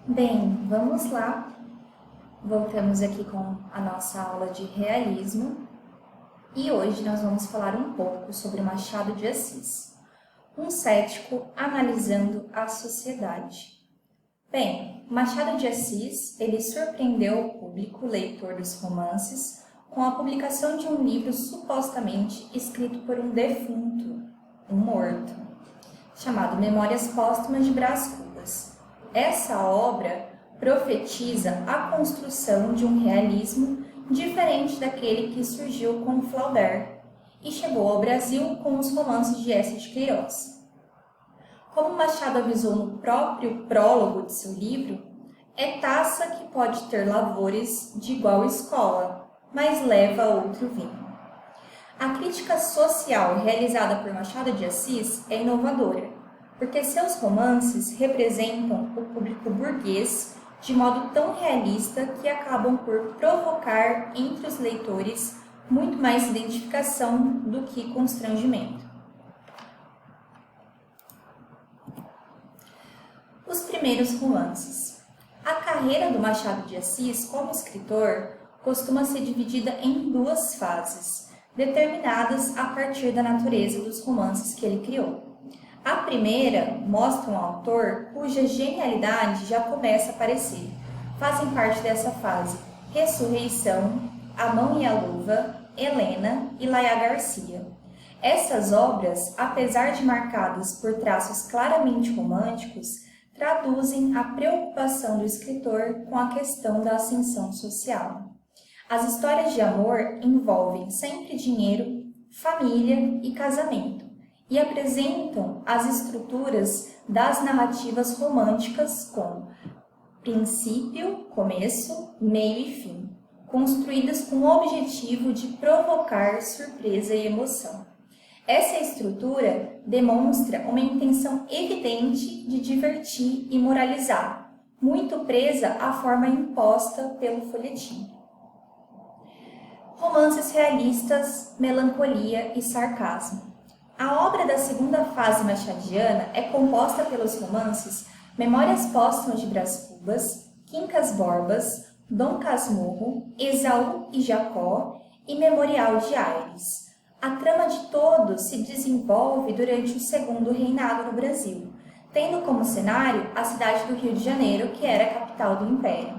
Bem, vamos lá. Voltamos aqui com a nossa aula de realismo e hoje nós vamos falar um pouco sobre Machado de Assis, um cético analisando a sociedade. Bem, Machado de Assis, ele surpreendeu o público leitor dos romances com a publicação de um livro supostamente escrito por um defunto, um morto, chamado Memórias Póstumas de Brás Cubas. Essa obra profetiza a construção de um realismo diferente daquele que surgiu com Flaubert e chegou ao Brasil com os romances de Eça de Queiroz. Como Machado avisou no próprio prólogo de seu livro, é taça que pode ter lavores de igual escola, mas leva a outro vinho. A crítica social realizada por Machado de Assis é inovadora, porque seus romances representam o público burguês de modo tão realista que acabam por provocar entre os leitores muito mais identificação do que constrangimento. Os primeiros romances. A carreira do Machado de Assis como escritor costuma ser dividida em duas fases, determinadas a partir da natureza dos romances que ele criou. A primeira mostra um autor cuja genialidade já começa a aparecer. Fazem parte dessa fase Ressurreição, A Mão e a Luva, Helena e Laia Garcia. Essas obras, apesar de marcadas por traços claramente românticos, traduzem a preocupação do escritor com a questão da ascensão social. As histórias de amor envolvem sempre dinheiro, família e casamento, e apresentam as estruturas das narrativas românticas com princípio, começo, meio e fim, construídas com o objetivo de provocar surpresa e emoção. Essa estrutura demonstra uma intenção evidente de divertir e moralizar, muito presa à forma imposta pelo folhetim. Romances realistas, melancolia e sarcasmo. A obra da segunda fase machadiana é composta pelos romances Memórias Póstumas de Brás Cubas, Quincas Borbas, Dom Casmurro, Esaú e Jacó e Memorial de Aires. A trama de todos se desenvolve durante o segundo reinado no Brasil, tendo como cenário a cidade do Rio de Janeiro, que era a capital do Império.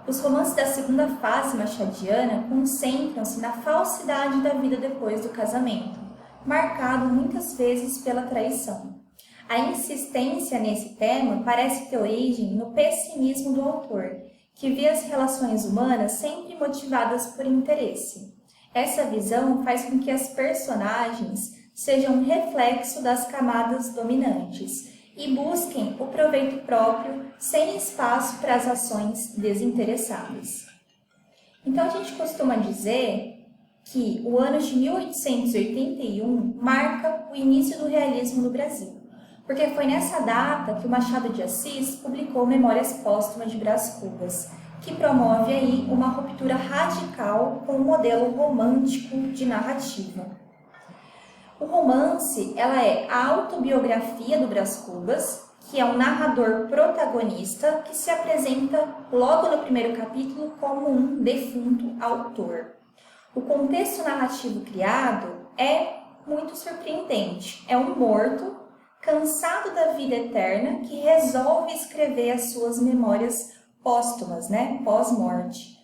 Os romances da segunda fase machadiana concentram-se na falsidade da vida depois do casamento, marcado muitas vezes pela traição. A insistência nesse tema parece ter origem no pessimismo do autor, que vê as relações humanas sempre motivadas por interesse. Essa visão faz com que as personagens sejam um reflexo das camadas dominantes e busquem o proveito próprio sem espaço para as ações desinteressadas. Então a gente costuma dizer que o ano de 1881 marca o início do realismo no Brasil, porque foi nessa data que o Machado de Assis publicou Memórias Póstumas de Brás Cubas, que promove aí uma ruptura radical com o modelo romântico de narrativa. O romance, ela é a autobiografia do Brás Cubas, que é um narrador protagonista que se apresenta logo no primeiro capítulo como um defunto autor. O contexto narrativo criado é muito surpreendente. É um morto, cansado da vida eterna, que resolve escrever as suas memórias póstumas, pós-morte.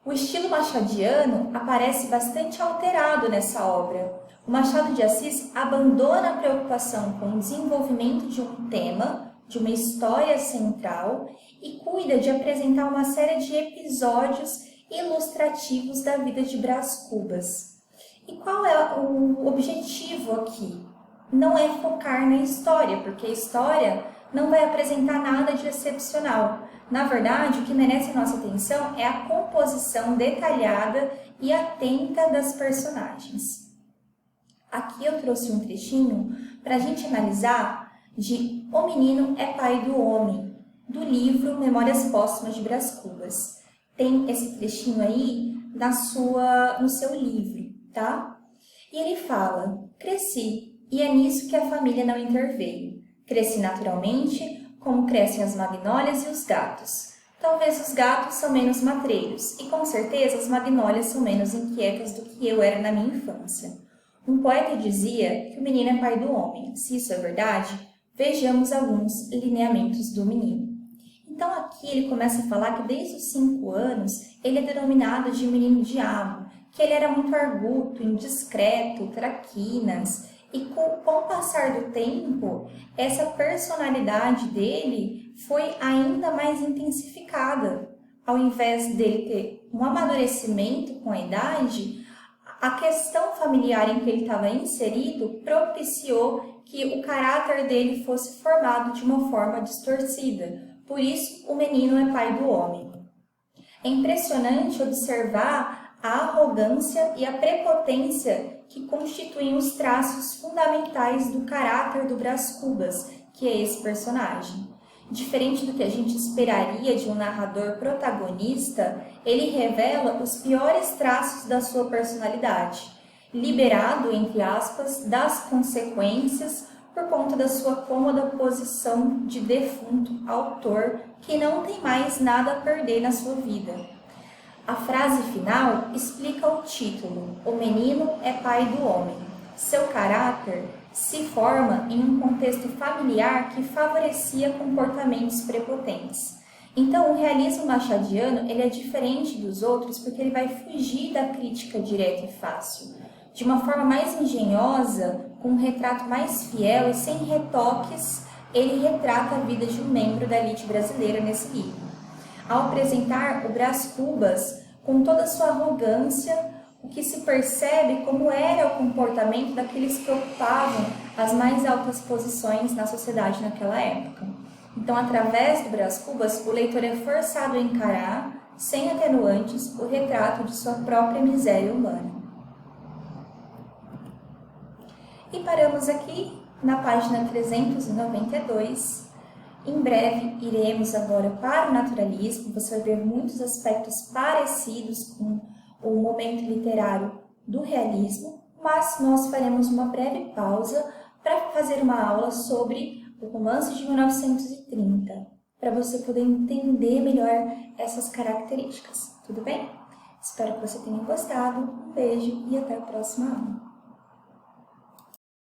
O estilo machadiano aparece bastante alterado nessa obra. O Machado de Assis abandona a preocupação com o desenvolvimento de um tema, de uma história central, e cuida de apresentar uma série de episódios ilustrativos da vida de Brás Cubas. E qual é o objetivo aqui? Não é focar na história, porque a história não vai apresentar nada de excepcional. Na verdade, o que merece a nossa atenção é a composição detalhada e atenta das personagens. Aqui eu trouxe um trechinho para a gente analisar de O Menino é Pai do Homem, do livro Memórias Póstumas de Brás Cubas. Tem esse trechinho aí no seu livro, tá? E ele fala: cresci, e é nisso que a família não interveio. Cresci naturalmente, como crescem as magnólias e os gatos. Talvez os gatos são menos matreiros, e com certeza as magnólias são menos inquietas do que eu era na minha infância. Um poeta dizia que o menino é pai do homem. Se isso é verdade, vejamos alguns lineamentos do menino. Então aqui ele começa a falar que desde os 5 anos ele é denominado de menino diabo, que ele era muito arguto, indiscreto, traquinas, e com o passar do tempo, essa personalidade dele foi ainda mais intensificada. Ao invés dele ter um amadurecimento com a idade, a questão familiar em que ele estava inserido propiciou que o caráter dele fosse formado de uma forma distorcida. Por isso, o menino é pai do homem. É impressionante observar a arrogância e a prepotência que constituem os traços fundamentais do caráter do Brás Cubas, que é esse personagem. Diferente do que a gente esperaria de um narrador protagonista, ele revela os piores traços da sua personalidade, liberado, entre aspas, das consequências por conta da sua cômoda posição de defunto autor que não tem mais nada a perder na sua vida. A frase final explica o título: O menino é pai do homem. Seu caráter se forma em um contexto familiar que favorecia comportamentos prepotentes. Então, o realismo machadiano ele é diferente dos outros porque ele vai fugir da crítica direta e fácil. De uma forma mais engenhosa, com um retrato mais fiel e sem retoques, ele retrata a vida de um membro da elite brasileira nesse livro. Ao apresentar o Brás Cubas com toda a sua arrogância, o que se percebe como era o comportamento daqueles que ocupavam as mais altas posições na sociedade naquela época. Então, através do Brás Cubas, o leitor é forçado a encarar, sem atenuantes, o retrato de sua própria miséria humana. E paramos aqui na página 392. Em breve, iremos agora para o naturalismo. Você vai ver muitos aspectos parecidos com o momento literário do realismo, mas nós faremos uma breve pausa para fazer uma aula sobre o romance de 1930, para você poder entender melhor essas características. Tudo bem? Espero que você tenha gostado. Um beijo e até a próxima aula.